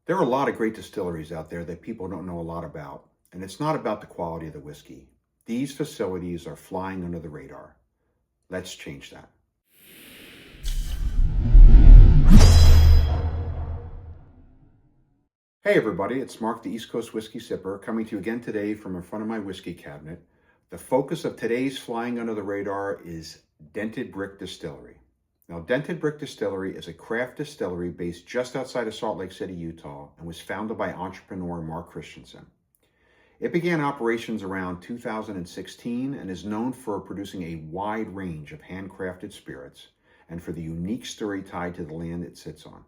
There are a lot of great distilleries out there that people don't know a lot about, and it's not about the quality of the whiskey. These facilities are flying under the radar. Let's change that. Hey everybody, it's Mark the East Coast Whiskey Sipper coming to you again today from in front of my whiskey cabinet. The focus of today's flying under the radar is Dented Brick Distillery. Now, Dented Brick Distillery is a craft distillery based just outside of Salt Lake City, Utah, and was founded by entrepreneur Mark Christensen. It began operations around 2016 and is known for producing a wide range of handcrafted spirits and for the unique story tied to the land it sits on.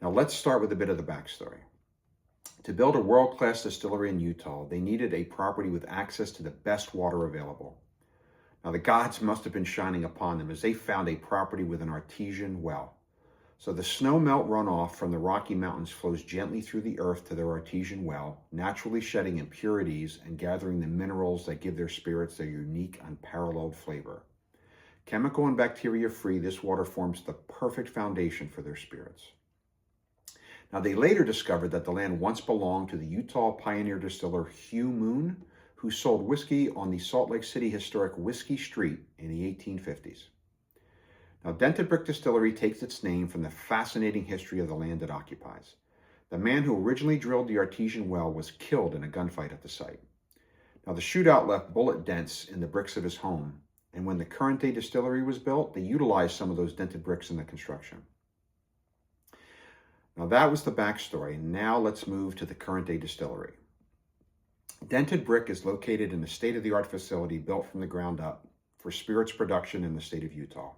Now, let's start with a bit of the backstory. To build a world-class distillery in Utah, they needed a property with access to the best water available. Now, the gods must have been shining upon them as they found a property with an artesian well. So the snow melt runoff from the Rocky Mountains flows gently through the earth to their artesian well, naturally shedding impurities and gathering the minerals that give their spirits their unique, unparalleled flavor. Chemical and bacteria-free, this water forms the perfect foundation for their spirits. Now, they later discovered that the land once belonged to the Utah pioneer distiller Hugh Moon, who sold whiskey on the Salt Lake City historic Whiskey Street in the 1850s. Now, Dented Brick Distillery takes its name from the fascinating history of the land it occupies. The man who originally drilled the artesian well was killed in a gunfight at the site. Now, the shootout left bullet dents in the bricks of his home, and when the current-day distillery was built, they utilized some of those dented bricks in the construction. Now, that was the backstory, and now let's move to the current-day distillery. Dented Brick is located in a state-of-the-art facility built from the ground up for spirits production in the state of Utah.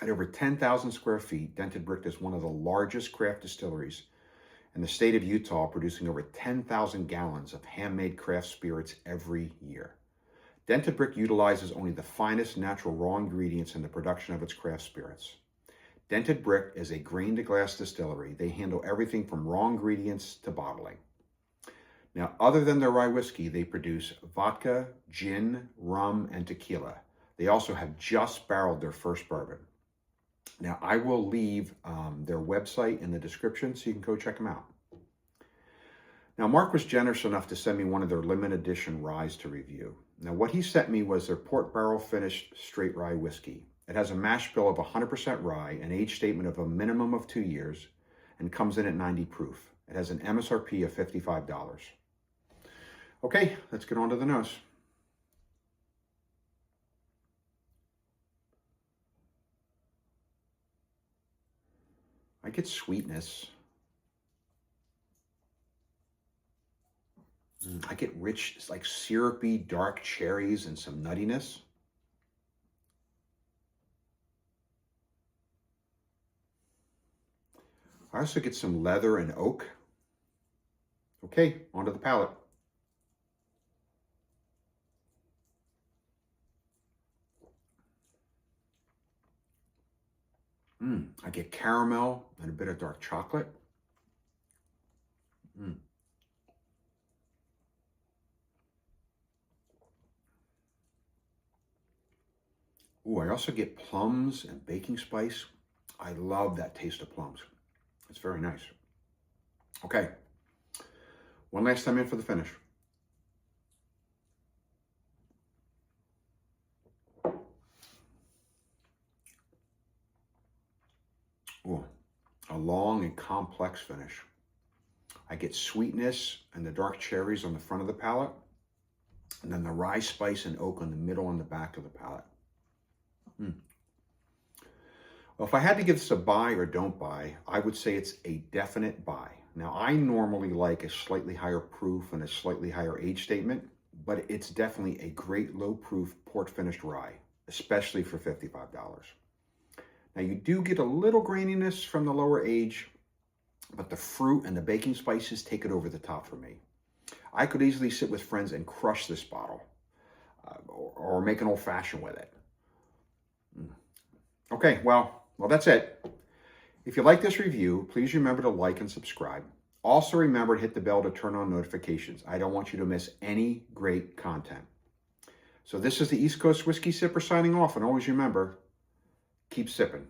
At over 10,000 square feet, Dented Brick is one of the largest craft distilleries in the state of Utah, producing over 10,000 gallons of handmade craft spirits every year. Dented Brick utilizes only the finest natural raw ingredients in the production of its craft spirits. Dented Brick is a grain-to-glass distillery. They handle everything from raw ingredients to bottling. Now, other than their rye whiskey, they produce vodka, gin, rum, and tequila. They also have just barreled their first bourbon. Now, I will leave their website in the description so you can go check them out. Now, Mark was generous enough to send me one of their limited edition ryes to review. Now, what he sent me was their port barrel finished straight rye whiskey. It has a mash bill of 100% rye, an age statement of a minimum of 2 years, and comes in at 90 proof. It has an MSRP of $55. Okay, let's get on to the nose. I get sweetness. I get rich, like syrupy, dark cherries and some nuttiness. I also get some leather and oak. Okay, onto the palate. I get caramel and a bit of dark chocolate. Ooh, I also get plums and baking spice. I love that taste of plums. It's very nice. Okay, one last time in for the finish. Ooh, a long and complex finish. I get sweetness and the dark cherries on the front of the palate, and then the rye spice and oak on the middle and the back of the palate. Well, if I had to give this a buy or don't buy, I would say it's a definite buy. Now, I normally like a slightly higher proof and a slightly higher age statement, but it's definitely a great low proof port finished rye, especially for $55. Now, you do get a little graininess from the lower age, but the fruit and the baking spices take it over the top for me. I could easily sit with friends and crush this bottle or make an old fashioned with it. Okay, well, that's it. If you like this review, please remember to like and subscribe. Also remember to hit the bell to turn on notifications. I don't want you to miss any great content. So this is the East Coast Whiskey Sipper signing off, and always remember, keep sipping.